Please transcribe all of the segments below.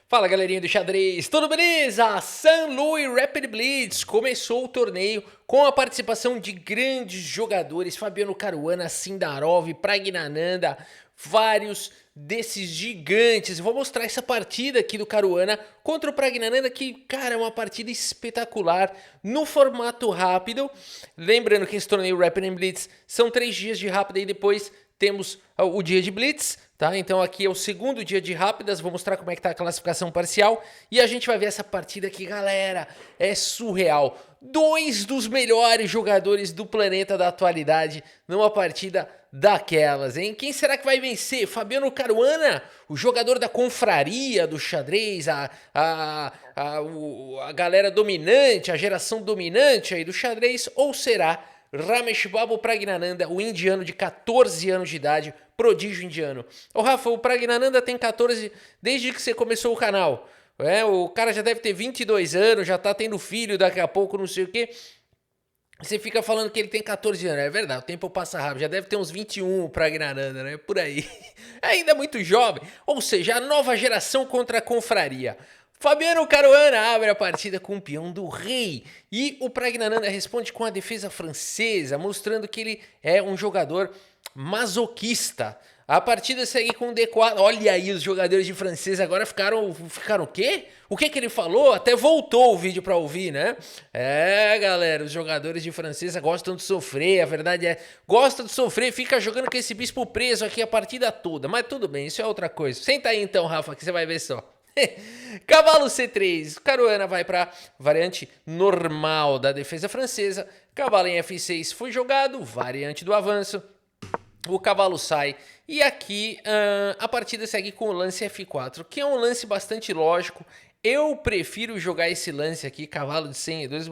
Fala galerinha do xadrez, tudo beleza? San Luis Rapid Blitz começou o torneio com a participação de grandes jogadores, Fabiano Caruana, Sindarov, Pragnananda, vários desses gigantes. Vou mostrar essa partida aqui do Caruana contra o Pragnananda que, cara, é uma partida espetacular no formato rápido. Lembrando que esse torneio Rapid Blitz são 3 dias de rápida e depois temos o dia de Blitz, tá? Então aqui é o segundo dia de rápidas, vou mostrar como é que tá a classificação parcial e a gente vai ver essa partida aqui, galera, é surreal. 2 dos melhores jogadores do planeta da atualidade numa partida daquelas, hein? Quem será que vai vencer? Fabiano Caruana, o jogador da confraria do xadrez, a galera dominante, a geração dominante aí do xadrez, ou será Ramesh Babu Pragnananda, o indiano de 14 anos de idade, prodígio indiano? Ô Rafa, o Pragnananda tem 14 desde que você começou o canal. O cara já deve ter 22 anos, já tá tendo filho daqui a pouco, não sei o quê. Você fica falando que ele tem 14 anos, é verdade, o tempo passa rápido, já deve ter uns 21 o Pragnananda, né? Por aí. Ainda muito jovem, ou seja, a nova geração contra a confraria. Fabiano Caruana abre a partida com o peão do rei e o Pragnananda responde com a defesa francesa, mostrando que ele é um jogador masoquista. A partida segue com D4. Olha aí, os jogadores de francês agora ficaram o quê? O que ele falou? Até voltou o vídeo para ouvir, né? Galera, os jogadores de francesa gostam de sofrer, a verdade é, gosta de sofrer, fica jogando com esse bispo preso aqui a partida toda. Mas tudo bem, isso é outra coisa. Senta aí então, Rafa, que você vai ver só. Cavalo C3, Caruana vai para variante normal da defesa francesa. Cavalo em F6 foi jogado, variante do avanço. O cavalo sai e aqui a partida segue com o lance F4, que é um lance bastante lógico. Eu prefiro jogar esse lance aqui, cavalo de 102,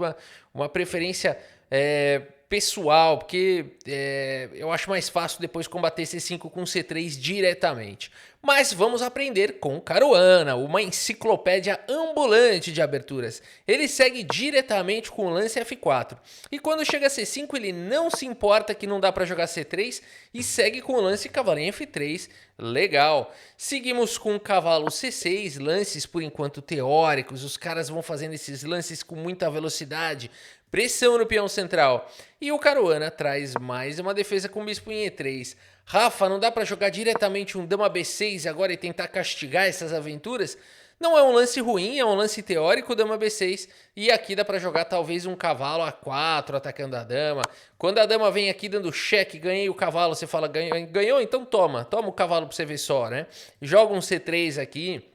uma preferência pessoal, porque eu acho mais fácil depois combater C5 com C3 diretamente. Mas vamos aprender com Caruana, uma enciclopédia ambulante de aberturas. Ele segue diretamente com o lance F4. E quando chega a C5, ele não se importa que não dá para jogar C3 e segue com o lance cavalinho F3. Legal. Seguimos com o cavalo C6, lances por enquanto teóricos. Os caras vão fazendo esses lances com muita velocidade. Pressão no peão central. E o Caruana traz mais uma defesa com bispo em E3. Rafa, não dá para jogar diretamente um dama B6 agora e tentar castigar essas aventuras? Não é um lance ruim, é um lance teórico, dama B6. E aqui dá para jogar talvez um cavalo A4 atacando a dama. Quando a dama vem aqui dando cheque, ganhei o cavalo, você fala ganhou? Então toma o cavalo para você ver só, né? Joga um C3 aqui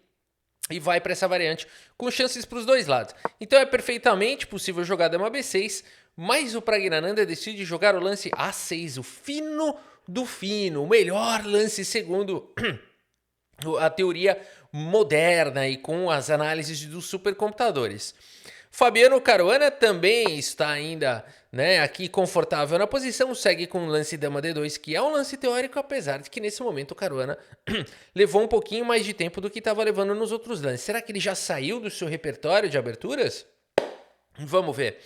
e vai para essa variante com chances para os dois lados. Então é perfeitamente possível jogar dama B6, mas o Pragnananda decide jogar o lance A6, o fino do fino, o melhor lance segundo a teoria moderna e com as análises dos supercomputadores. Fabiano Caruana também está ainda aqui confortável na posição, segue com o lance dama D2, que é um lance teórico, apesar de que nesse momento o Caruana levou um pouquinho mais de tempo do que estava levando nos outros lances. Será que ele já saiu do seu repertório de aberturas? Vamos ver.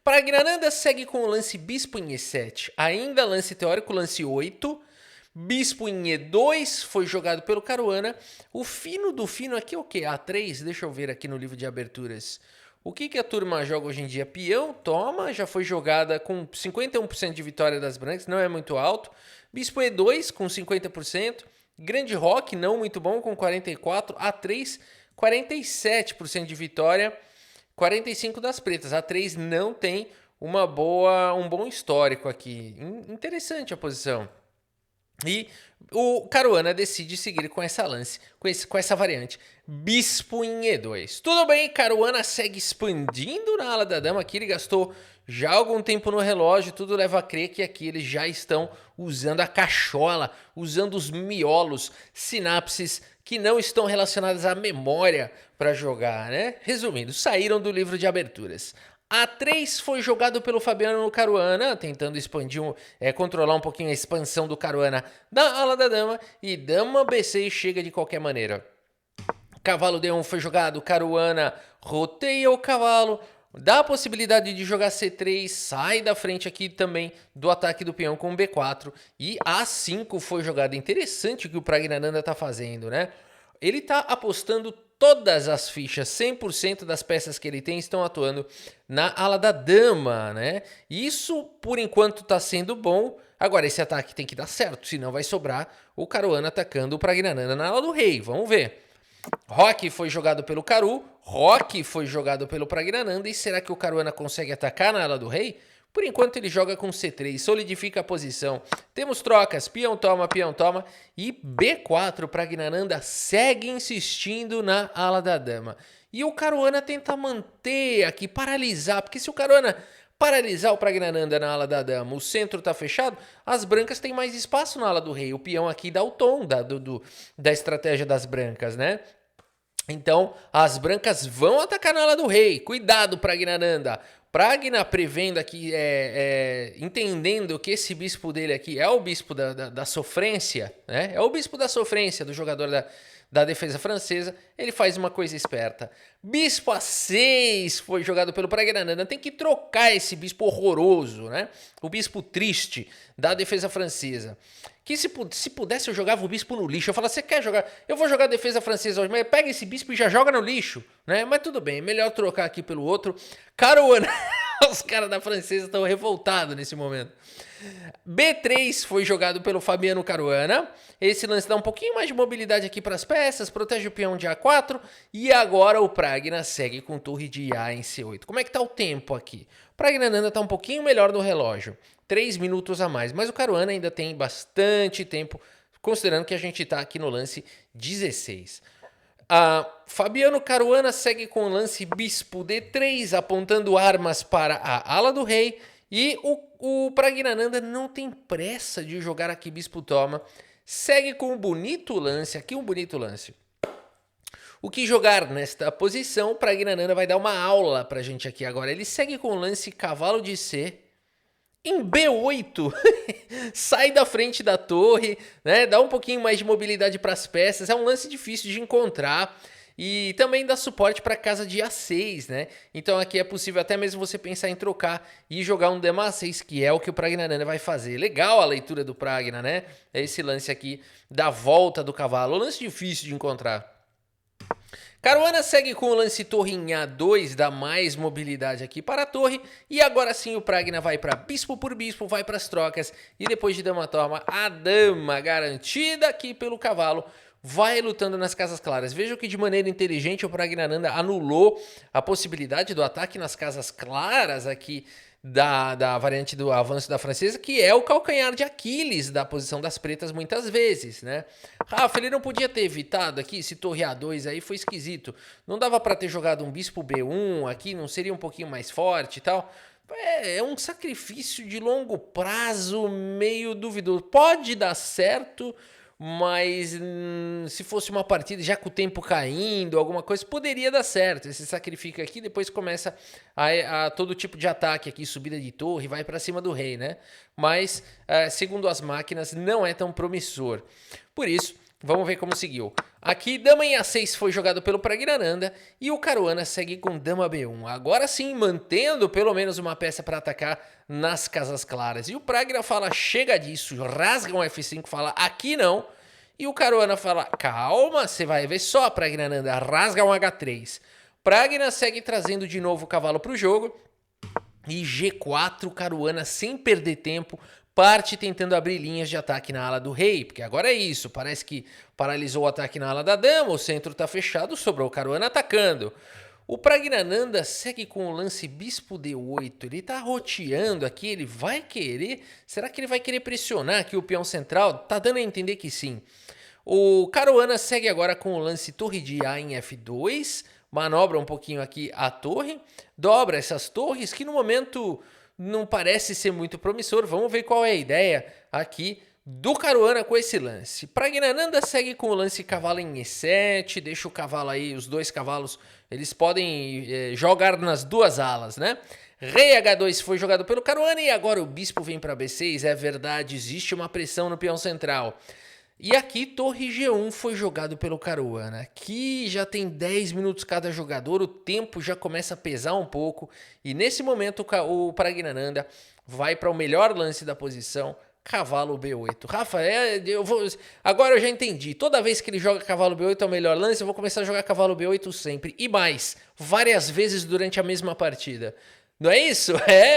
Pragnananda segue com o lance bispo em E7, ainda lance teórico, lance 8, bispo em E2 foi jogado pelo Caruana. O fino do fino aqui é o que? A3, deixa eu ver aqui no livro de aberturas. O que a turma joga hoje em dia? Peão, toma, já foi jogada com 51% de vitória das brancas, não é muito alto. Bispo E2 com 50%. Grande roque, não muito bom, com 44%. A3, 47% de vitória, 45% das pretas. A3 não tem um bom histórico aqui. Interessante a posição. E o Caruana decide seguir com essa lance, com essa variante. Bispo em E2. Tudo bem, Caruana segue expandindo na ala da dama. Aqui ele gastou já algum tempo no relógio. Tudo leva a crer que aqui eles já estão usando a cachola, usando os miolos, sinapses que não estão relacionadas à memória para jogar, né? Resumindo, saíram do livro de aberturas. A3 foi jogado pelo Fabiano Caruana, tentando expandir, controlar um pouquinho a expansão do Caruana da ala da dama. E dama B6 chega de qualquer maneira. Cavalo D1 foi jogado, Caruana roteia o cavalo, dá a possibilidade de jogar C3, sai da frente aqui também do ataque do peão com B4. E A5 foi jogado. Interessante o que o Pragnananda tá fazendo, né? Ele tá apostando todas as fichas, 100% das peças que ele tem estão atuando na ala da dama, né? Isso, por enquanto, tá sendo bom. Agora, esse ataque tem que dar certo, senão vai sobrar o Caruana atacando o Pragnananda na ala do rei. Vamos ver. Rock foi jogado pelo Caru, Rock foi jogado pelo Pragnananda, e será que o Caruana consegue atacar na ala do rei? Por enquanto ele joga com C3, solidifica a posição. Temos trocas, peão toma, e B4, Pragnananda segue insistindo na ala da dama. E o Caruana tenta manter aqui, paralisar, porque se o Caruana paralisar o Pragnananda na ala da dama, o centro tá fechado, as brancas têm mais espaço na ala do rei. O peão aqui dá o tom da estratégia das brancas, né? Então, as brancas vão atacar na ala do rei. Cuidado, Pragnananda. Pragna prevendo aqui, entendendo que esse bispo dele aqui é o bispo da sofrência, né? É o bispo da sofrência do jogador da defesa francesa. Ele faz uma coisa esperta. Bispo A6 foi jogado pelo Pragnananda. Tem que trocar esse bispo horroroso, né? O bispo triste da defesa francesa. Que se pudesse eu jogava o bispo no lixo. Eu falava, você quer jogar? Eu vou jogar a defesa francesa hoje, mas pega esse bispo e já joga no lixo, né? Mas tudo bem, melhor trocar aqui pelo outro. Caruana, os caras da francesa estão revoltados nesse momento. B3 foi jogado pelo Fabiano Caruana. Esse lance dá um pouquinho mais de mobilidade aqui para as peças, protege o peão de A4. E agora o Pragna segue com torre de A em C8. Como é que tá o tempo aqui? O Pragnananda tá um pouquinho melhor no relógio. 3 minutos a mais, mas o Caruana ainda tem bastante tempo, considerando que a gente está aqui no lance 16. Fabiano Caruana segue com o lance bispo D3, apontando armas para a ala do rei, e o Pragnananda não tem pressa de jogar aqui bispo toma, segue com um bonito lance, aqui um bonito lance. O que jogar nesta posição, o Pragnananda vai dar uma aula pra gente aqui agora. Ele segue com o lance cavalo de C, em B8, sai da frente da torre, né? Dá um pouquinho mais de mobilidade para as peças. É um lance difícil de encontrar e também dá suporte para casa de A6, né? Então aqui é possível até mesmo você pensar em trocar e jogar um dama A6, que é o que o Pragnananda vai fazer. Legal a leitura do Pragna, né? É esse lance aqui da volta do cavalo, um lance difícil de encontrar. Caruana segue com o lance torre em A2, dá mais mobilidade aqui para a torre. E agora sim o Pragna vai para bispo por bispo, vai para as trocas. E depois de dama toma, a dama garantida aqui pelo cavalo vai lutando nas casas claras. Vejam que de maneira inteligente o Pragnananda anulou a possibilidade do ataque nas casas claras aqui da variante do avanço da francesa, que é o calcanhar de Aquiles da posição das pretas muitas vezes, né? Rafa, ele não podia ter evitado aqui, esse torre A2 aí foi esquisito. Não dava para ter jogado um bispo B1 aqui, não seria um pouquinho mais forte e tal? É um sacrifício de longo prazo meio duvidoso. Pode dar certo, mas se fosse uma partida já com o tempo caindo, alguma coisa, poderia dar certo. Esse sacrifica aqui, depois começa a todo tipo de ataque aqui, subida de torre, vai para cima do rei, né? Mas, segundo as máquinas, não é tão promissor. Por isso, vamos ver como seguiu. Aqui, dama em A6 foi jogado pelo Pragnananda e o Caruana segue com dama B1. Agora sim, mantendo pelo menos uma peça para atacar nas casas claras. E o Pragna fala, chega disso, rasga um F5, fala, aqui não. E o Caruana fala, calma, você vai ver só, Pragnananda, rasga um H3. Pragna segue trazendo de novo o cavalo para o jogo. E G4, Caruana, sem perder tempo, parte tentando abrir linhas de ataque na ala do rei, porque agora é isso, parece que paralisou o ataque na ala da dama, o centro está fechado, sobrou o Caruana atacando. O Pragnananda segue com o lance bispo D8, ele está roteando aqui, ele vai querer, será que ele vai querer pressionar aqui o peão central? Tá dando a entender que sim. O Caruana segue agora com o lance torre de A em F2, manobra um pouquinho aqui a torre, dobra essas torres que no momento não parece ser muito promissor. Vamos ver qual é a ideia aqui do Caruana com esse lance. Pragnananda segue com o lance cavalo em E7, deixa o cavalo aí, os dois cavalos, eles podem jogar nas duas alas, né? Rei H2 foi jogado pelo Caruana e agora o bispo vem para B6, é verdade, existe uma pressão no peão central. E aqui torre G1 foi jogado pelo Caruana. Aqui já tem 10 minutos cada jogador, o tempo já começa a pesar um pouco. E nesse momento o Pragnananda vai para o melhor lance da posição, cavalo B8. Rafa, agora eu já entendi. Toda vez que ele joga cavalo B8 é o melhor lance, eu vou começar a jogar cavalo B8 sempre. E mais, várias vezes durante a mesma partida. Não é isso?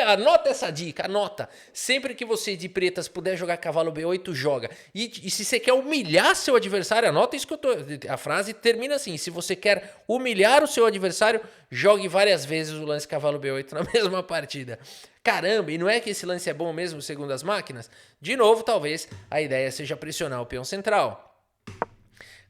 Anota essa dica, anota. Sempre que você de pretas puder jogar cavalo B8, joga. E se você quer humilhar seu adversário, anota isso que eu tô... A frase termina assim: se você quer humilhar o seu adversário, jogue várias vezes o lance cavalo B8 na mesma partida. Caramba, e não é que esse lance é bom mesmo segundo as máquinas? De novo, talvez a ideia seja pressionar o peão central.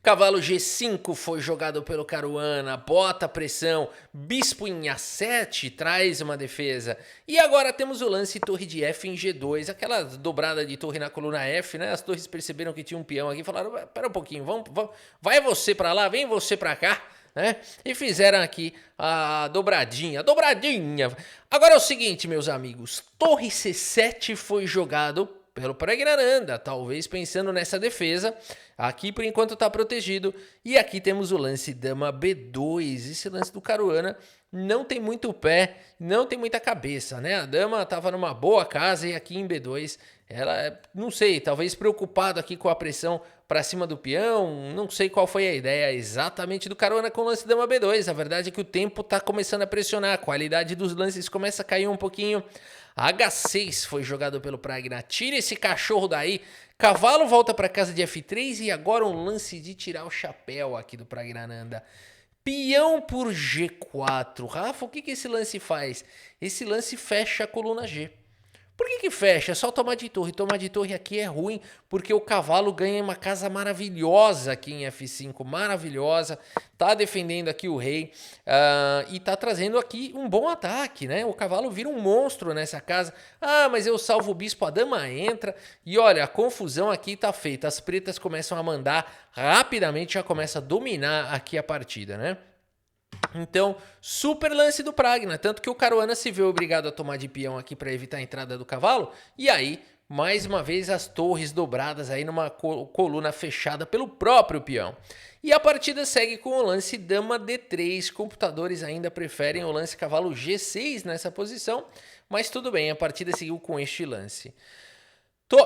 Cavalo G5 foi jogado pelo Caruana, bota pressão, bispo em A7 traz uma defesa. E agora temos o lance torre de F em G2, aquela dobrada de torre na coluna F, né? As torres perceberam que tinha um peão aqui e falaram, pera um pouquinho, vai você pra lá, vem você pra cá. Né? E fizeram aqui a dobradinha. Agora é o seguinte, meus amigos, torre C7 foi jogado pelo Pragnananda, talvez pensando nessa defesa. Aqui por enquanto está protegido. E aqui temos o lance dama B2. Esse lance do Caruana não tem muito pé, não tem muita cabeça, né? A dama estava numa boa casa e aqui em B2 ela, não sei, talvez preocupada aqui com a pressão para cima do peão. Não sei qual foi a ideia exatamente do Caruana com o lance dama B2. A verdade é que o tempo está começando a pressionar, a qualidade dos lances começa a cair um pouquinho. H6 foi jogado pelo Pragna. Tira esse cachorro daí. Cavalo volta para casa de F3 e agora um lance de tirar o chapéu aqui do Pragnananda. Peão por G4. Rafa, o que esse lance faz? Esse lance fecha a coluna G. Por que fecha? É só tomar de torre. Tomar de torre aqui é ruim, porque o cavalo ganha uma casa maravilhosa aqui em F5. Maravilhosa. Tá defendendo aqui o rei. E tá trazendo aqui um bom ataque, né? O cavalo vira um monstro nessa casa. Ah, mas eu salvo o bispo, a dama entra. E olha, a confusão aqui tá feita. As pretas começam a mandar rapidamente, já começa a dominar aqui a partida, né? Então, super lance do Pragna, tanto que o Caruana se vê obrigado a tomar de peão aqui para evitar a entrada do cavalo, e aí, mais uma vez, as torres dobradas aí numa coluna fechada pelo próprio peão. E a partida segue com o lance dama D3, computadores ainda preferem o lance cavalo G6 nessa posição, mas tudo bem, a partida seguiu com este lance.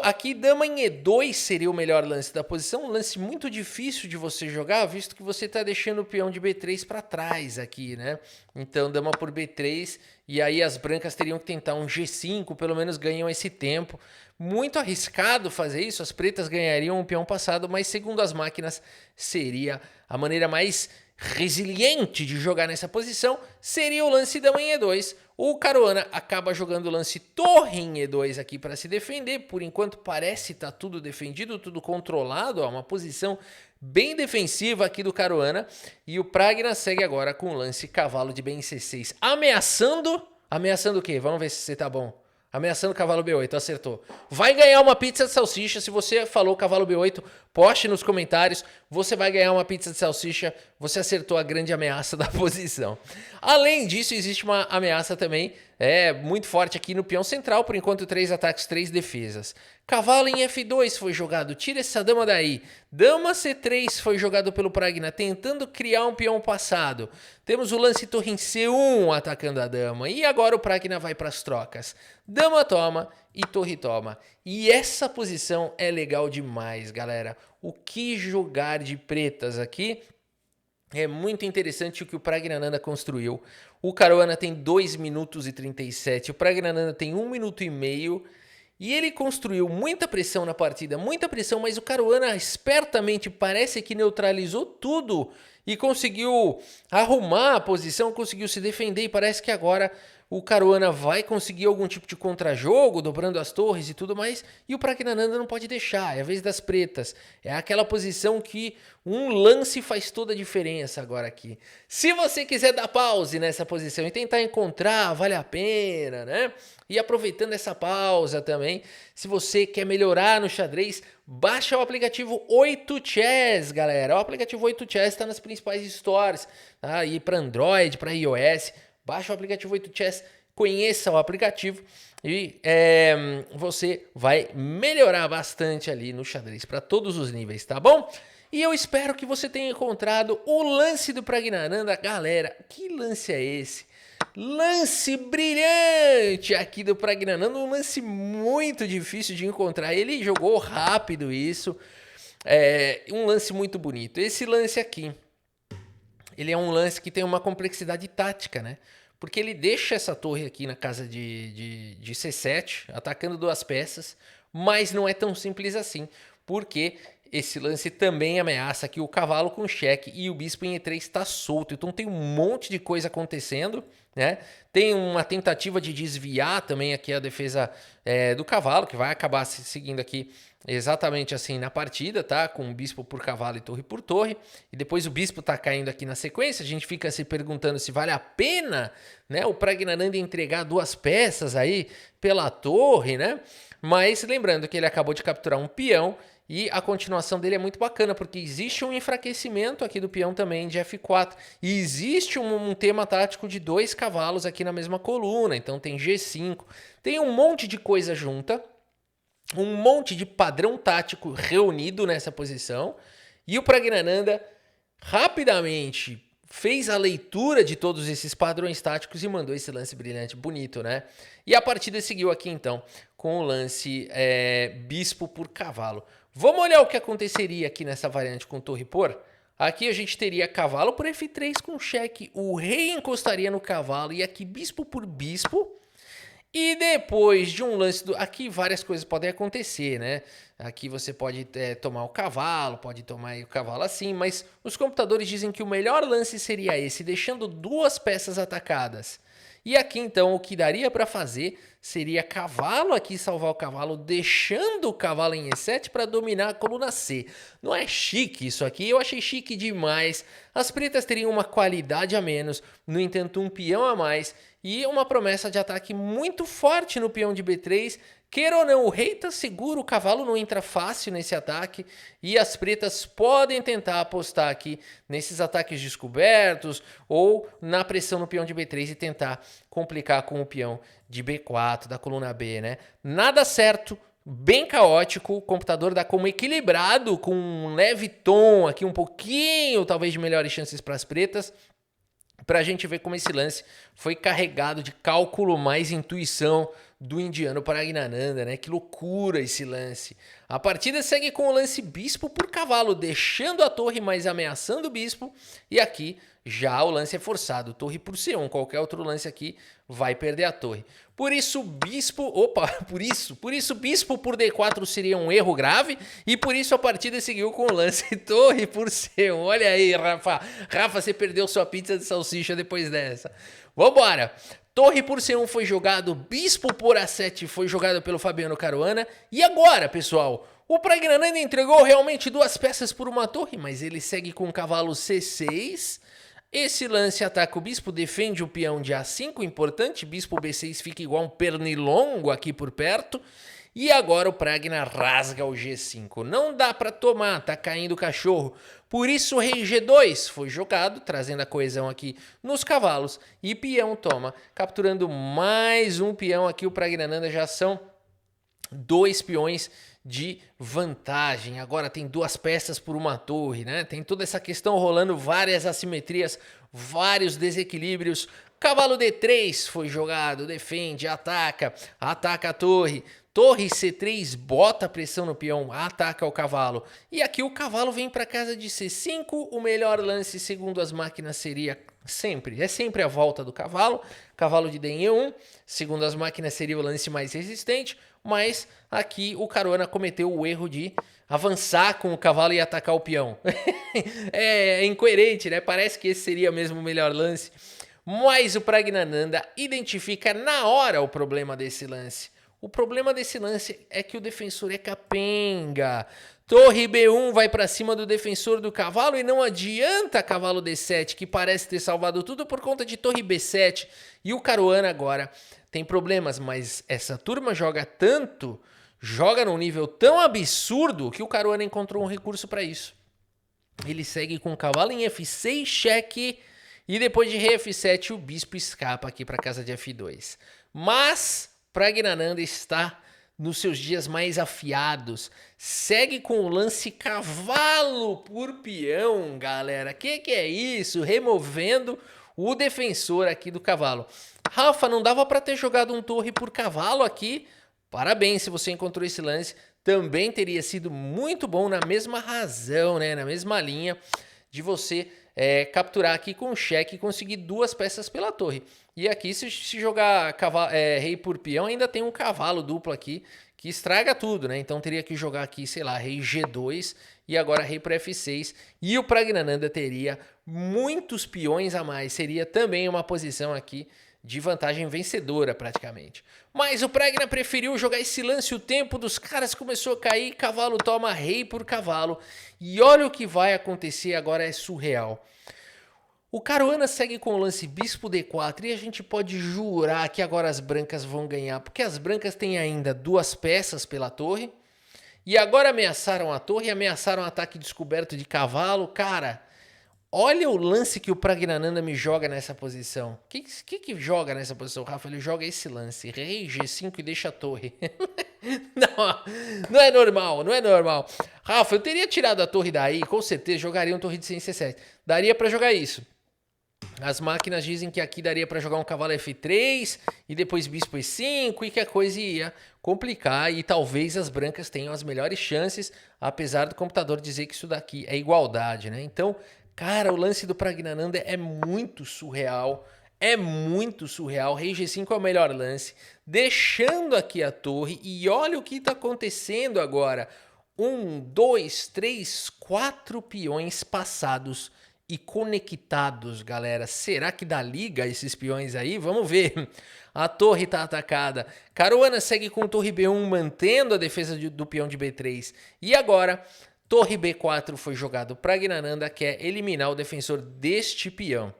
Aqui dama em E2 seria o melhor lance da posição, um lance muito difícil de você jogar, visto que você está deixando o peão de B3 para trás aqui, né? Então dama por B3 e aí as brancas teriam que tentar um G5, pelo menos ganham esse tempo. Muito arriscado fazer isso, as pretas ganhariam um peão passado, mas segundo as máquinas seria a maneira mais resiliente de jogar nessa posição, seria o lance dama em E2. O Caruana acaba jogando o lance torre em E2 aqui para se defender. Por enquanto parece estar tudo defendido, tudo controlado. Ó, uma posição bem defensiva aqui do Caruana. E o Pragna segue agora com o lance cavalo de bem C6. Ameaçando o quê? Vamos ver se você tá bom. Ameaçando o cavalo B8, acertou. Vai ganhar uma pizza de salsicha. Se você falou cavalo B8, poste nos comentários. Você vai ganhar uma pizza de salsicha. Você acertou a grande ameaça da posição. Além disso, existe uma ameaça também muito forte aqui no peão central. Por enquanto, 3 ataques, 3 defesas. Cavalo em F2 foi jogado. Tira essa dama daí. Dama C3 foi jogado pelo Pragna, tentando criar um peão passado. Temos o lance torre em C1 atacando a dama. E agora o Pragna vai para as trocas. Dama toma e torre toma. E essa posição é legal demais, galera. O que jogar de pretas aqui? É muito interessante o que o Pragnananda construiu. O Caruana tem 2 minutos e 37. O Pragnananda tem 1 minuto e meio. E ele construiu muita pressão na partida, muita pressão, mas o Caruana espertamente parece que neutralizou tudo e conseguiu arrumar a posição, conseguiu se defender e parece que agora o Caruana vai conseguir algum tipo de contrajogo, dobrando as torres e tudo mais, e o Pragnananda não pode deixar, é a vez das pretas. É aquela posição que um lance faz toda a diferença agora aqui. Se você quiser dar pause nessa posição e tentar encontrar, vale a pena, né? E aproveitando essa pausa também, se você quer melhorar no xadrez, baixa o aplicativo 8chess, galera. O aplicativo 8chess está nas principais stores, tá? E para Android, para iOS. Baixa o aplicativo 8chess, conheça o aplicativo e você vai melhorar bastante ali no xadrez para todos os níveis, tá bom? E eu espero que você tenha encontrado o lance do Pragnananda. Galera, que lance é esse? Lance brilhante aqui do Pragnananda, um lance muito difícil de encontrar. Ele jogou rápido isso, um lance muito bonito. Esse lance aqui, ele é um lance que tem uma complexidade tática, né? Porque ele deixa essa torre aqui na casa de C7, atacando duas peças, mas não é tão simples assim, porque esse lance também ameaça aqui o cavalo com cheque e o bispo em E3 está solto. Então tem um monte de coisa acontecendo, né? Tem uma tentativa de desviar também aqui a defesa do cavalo, que vai acabar se seguindo aqui exatamente assim na partida, tá? Com bispo por cavalo e torre por torre. E depois o bispo tá caindo aqui na sequência. A gente fica se perguntando se vale a pena, né, o Pragnananda entregar duas peças aí pela torre, né? Mas lembrando que ele acabou de capturar um peão e a continuação dele é muito bacana, porque existe um enfraquecimento aqui do peão também de F4. E existe um tema tático de dois cavalos aqui na mesma coluna. Então tem G5. Tem um monte de coisa junta. Um monte de padrão tático reunido nessa posição. E o Pragnananda rapidamente fez a leitura de todos esses padrões táticos e mandou esse lance brilhante, bonito, né? E a partida seguiu aqui então com o lance bispo por cavalo. Vamos olhar o que aconteceria aqui nessa variante com torre por? Aqui a gente teria cavalo por F3 com cheque, o rei encostaria no cavalo e aqui bispo por bispo. E depois de um lance... Aqui várias coisas podem acontecer, né? Aqui você pode tomar o cavalo, pode tomar o cavalo assim, mas os computadores dizem que o melhor lance seria esse, deixando duas peças atacadas. E aqui então o que daria para fazer seria cavalo aqui, salvar o cavalo, deixando o cavalo em E7 para dominar a coluna C. Não é chique isso aqui? Eu achei chique demais. As pretas teriam uma qualidade a menos, no entanto um peão a mais e uma promessa de ataque muito forte no peão de B3. Queira ou não, o rei tá seguro, o cavalo não entra fácil nesse ataque e as pretas podem tentar apostar aqui nesses ataques descobertos ou na pressão no peão de B3 e tentar complicar com o peão de B4 da coluna B, né? Nada certo, bem caótico, o computador dá como equilibrado com um leve tom aqui, um pouquinho talvez de melhores chances para as pretas. Para a gente ver como esse lance foi carregado de cálculo mais intuição do indiano Pragnananda, né? Que loucura esse lance. A partida segue com o lance bispo por cavalo, deixando a torre, mas ameaçando o bispo. E aqui já o lance é forçado, torre por C1. Qualquer outro lance aqui vai perder a torre. Por isso, bispo... Opa, por isso bispo por D4 seria um erro grave. E por isso a partida seguiu com o lance torre por C1. Olha aí, Rafa. Rafa, você perdeu sua pizza de salsicha depois dessa. Vambora. Torre por C1 foi jogado, bispo por A7 foi jogado pelo Fabiano Caruana. E agora, pessoal, o Pragnananda entregou realmente duas peças por uma torre, mas ele segue com o cavalo C6. Esse lance ataca o bispo, defende o peão de A5, importante. Bispo B6 fica igual um pernilongo aqui por perto. E agora o Pragna rasga o G5. Não dá para tomar, tá caindo o cachorro. Por isso o rei G2 foi jogado, trazendo a coesão aqui nos cavalos. E peão toma, capturando mais um peão aqui. O Pragnananda já são dois peões de vantagem. Agora tem duas peças por uma torre, né? Tem toda essa questão rolando, várias assimetrias, vários desequilíbrios. Cavalo D3 foi jogado, defende, ataca a torre. Torre C3 bota pressão no peão, ataca o cavalo. E aqui o cavalo vem para casa de C5. O melhor lance, segundo as máquinas, seria sempre a volta do cavalo. Cavalo de D em E1, segundo as máquinas, seria o lance mais resistente. Mas aqui o Caruana cometeu o erro de avançar com o cavalo e atacar o peão. É incoerente, né? Parece que esse seria mesmo o melhor lance. Mas o Pragnananda identifica na hora o problema desse lance. O problema desse lance é que o defensor é capenga. Torre B1 vai para cima do defensor do cavalo e não adianta cavalo D7, que parece ter salvado tudo por conta de torre B7. E o Caruana agora tem problemas, mas essa turma joga tanto, joga num nível tão absurdo que o Caruana encontrou um recurso para isso. Ele segue com o cavalo em F6, cheque, e depois de rei F7 o bispo escapa aqui para casa de F2. Mas Pragnananda está nos seus dias mais afiados. Segue com o lance cavalo por peão, galera. Que é isso? Removendo o defensor aqui do cavalo. Rafa, não dava para ter jogado um torre por cavalo aqui? Parabéns se você encontrou esse lance. Também teria sido muito bom na mesma razão, né? Na mesma linha de você capturar aqui com cheque e conseguir 2 peças pela torre. E aqui, se jogar rei por peão, ainda tem um cavalo duplo aqui que estraga tudo, né? Então teria que jogar aqui, sei lá, rei G2 e agora rei para F6. E o Pragnananda teria muitos peões a mais. Seria também uma posição aqui de vantagem vencedora praticamente. Mas o Pragna preferiu jogar esse lance, o tempo dos caras começou a cair, cavalo toma rei por cavalo. E olha o que vai acontecer agora, é surreal. O Caruana segue com o lance bispo D4 e a gente pode jurar que agora as brancas vão ganhar, porque as brancas têm ainda 2 peças pela torre. E agora ameaçaram a torre, ameaçaram o ataque descoberto de cavalo. Cara, olha o lance que o Pragnananda me joga nessa posição. O que joga nessa posição, Rafa? Ele joga esse lance, rei G5 e deixa a torre. Não é normal, não é normal. Rafa, eu teria tirado a torre daí, com certeza jogaria um torre de C7. Daria pra jogar isso. As máquinas dizem que aqui daria para jogar um cavalo F3 e depois bispo E5 e que a coisa ia complicar e talvez as brancas tenham as melhores chances, apesar do computador dizer que isso daqui é igualdade, né? Então, cara, o lance do Pragnananda é muito surreal. É muito surreal. Rei G5 é o melhor lance. Deixando aqui a torre e olha o que está acontecendo agora. 1, 2, 3, 4 peões passados e conectados, galera. Será que dá liga esses peões aí? Vamos ver. A torre tá atacada. Caruana segue com torre B1, mantendo a defesa do peão de B3. E agora, torre B4 foi jogado. Pragnananda quer eliminar o defensor deste peão.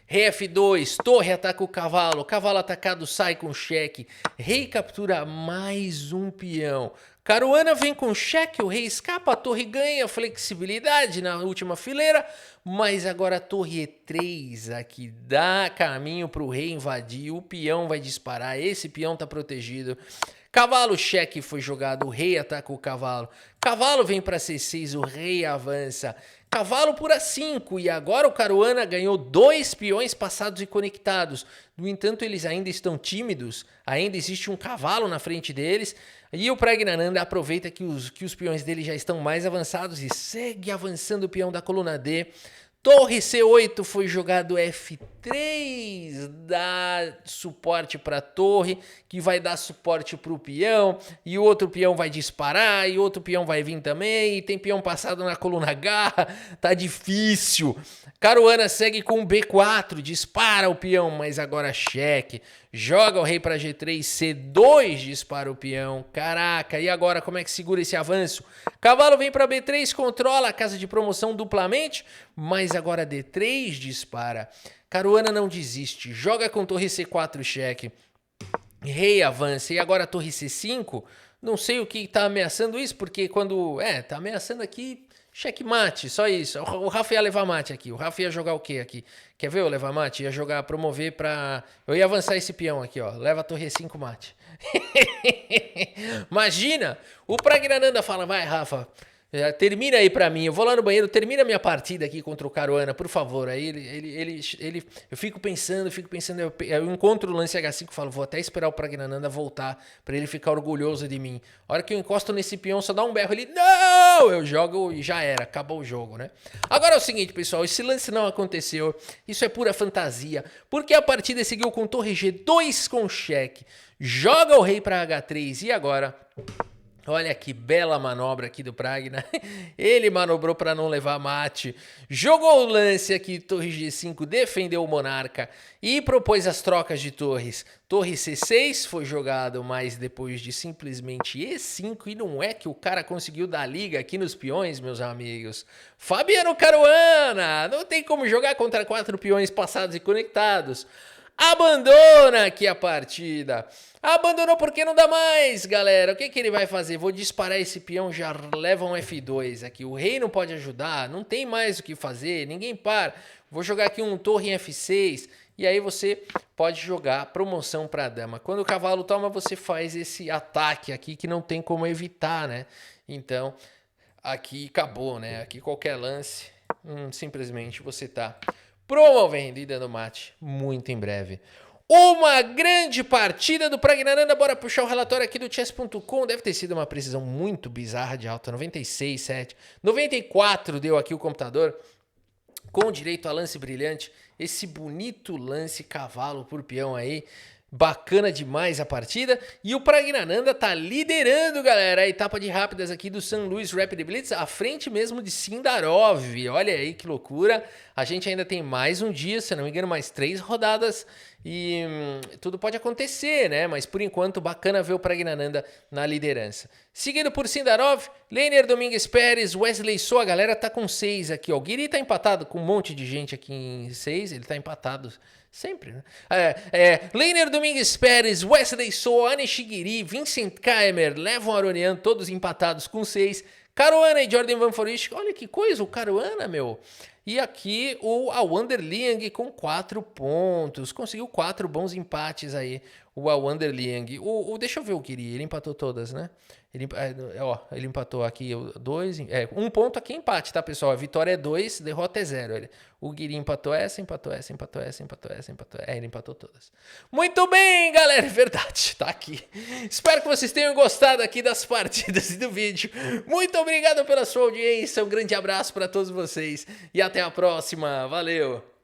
Rei F2, torre ataca o cavalo, cavalo atacado sai com cheque, rei captura mais um peão. Caruana vem com cheque, o rei escapa, a torre ganha flexibilidade na última fileira, mas agora a torre E3 aqui dá caminho para o rei invadir, o peão vai disparar, esse peão está protegido. Cavalo cheque foi jogado, o rei ataca o cavalo. Cavalo vem para C6, o rei avança. Cavalo por A5 e agora o Caruana ganhou 2 peões passados e conectados. No entanto, eles ainda estão tímidos, ainda existe um cavalo na frente deles. E o Pragnananda aproveita que os peões dele já estão mais avançados e segue avançando o peão da coluna D. Torre C8 foi jogado F3, dá suporte para a torre, que vai dar suporte para o peão, e o outro peão vai disparar, e outro peão vai vir também, e tem peão passado na coluna H, tá difícil. Caruana segue com B4, dispara o peão, mas agora cheque. Joga o rei para G3, C2 dispara o peão. Caraca, e agora como é que segura esse avanço? Cavalo vem para B3, controla a casa de promoção duplamente, mas agora D3 dispara. Caruana não desiste, joga com torre C4 cheque. Rei avança, e agora torre C5? Não sei o que tá ameaçando isso, porque quando... tá ameaçando aqui... Checkmate, só isso. O Rafa ia levar mate aqui. O Rafa ia jogar o quê aqui? Quer ver eu levar mate? Ia jogar, promover pra... Eu ia avançar esse peão aqui, ó. Leva a torre 5 mate. Imagina! O Pragnananda fala, vai, Rafa, termina aí pra mim. Eu vou lá no banheiro, termina a minha partida aqui contra o Caruana, por favor. Aí eu fico pensando, eu encontro o lance H5 e falo, vou até esperar o Pragnananda voltar pra ele ficar orgulhoso de mim. A hora que eu encosto nesse peão, só dá um berro, ele, não! Eu jogo e já era, acabou o jogo, né? Agora é o seguinte, pessoal, esse lance não aconteceu, isso é pura fantasia, porque a partida seguiu com torre G2 com cheque, joga o rei pra H3 e agora... Olha que bela manobra aqui do Pragna. Ele manobrou para não levar mate. Jogou o lance aqui, torre G5, defendeu o monarca e propôs as trocas de torres. Torre C6 foi jogado, mas depois de simplesmente E5, e não é que o cara conseguiu dar liga aqui nos peões, meus amigos. Fabiano Caruana, não tem como jogar contra 4 peões passados e conectados. Abandona aqui a partida. Abandonou porque não dá mais, galera. O que ele vai fazer? Vou disparar esse peão, já leva um F2 aqui. O rei não pode ajudar, não tem mais o que fazer, ninguém para. Vou jogar aqui um torre em F6 e aí você pode jogar promoção para a dama. Quando o cavalo toma, você faz esse ataque aqui que não tem como evitar, né? Então, aqui acabou, né? Aqui qualquer lance, simplesmente você tá promovendo e dando mate muito em breve. Uma grande partida do Pragnananda, bora puxar o relatório aqui do chess.com, deve ter sido uma precisão muito bizarra de alta, 96, 7, 94 deu aqui o computador, com direito a lance brilhante, esse bonito lance cavalo por peão aí, bacana demais a partida, e o Pragnananda tá liderando, galera, a etapa de rápidas aqui do St. Louis Rapid Blitz, à frente mesmo de Sindarov, olha aí que loucura, a gente ainda tem mais um dia, se não me engano, mais 3 rodadas, e tudo pode acontecer, né, mas por enquanto, bacana ver o Pragnananda na liderança. Seguido por Sindarov, Leiner Domingues Pérez, Wesley So, a galera tá com 6 aqui, ó, o Guiri tá empatado com um monte de gente aqui em 6, ele tá empatado sempre, né? Leiner Domingues Pérez, Wesley So, Anish Guiri, Vincent Keimer, Levon Aronian, todos empatados com 6. Caruana e Jordan Van Foreest, olha que coisa, o Caruana, meu. E aqui o Alwander Liang com 4 pontos, conseguiu 4 bons empates aí, o Alwander Liang. Deixa eu ver o Guiri, ele empatou todas, né? Ele empatou aqui 2, 1 ponto aqui empate, tá, pessoal? A vitória é 2, derrota é 0. O Guiri empatou essa, empatou essa, empatou essa, empatou essa, empatou essa. Ele empatou todas. Muito bem, galera, é verdade, tá aqui. Espero que vocês tenham gostado aqui das partidas e do vídeo. Muito obrigado pela sua audiência, um grande abraço para todos vocês e até a próxima. Valeu!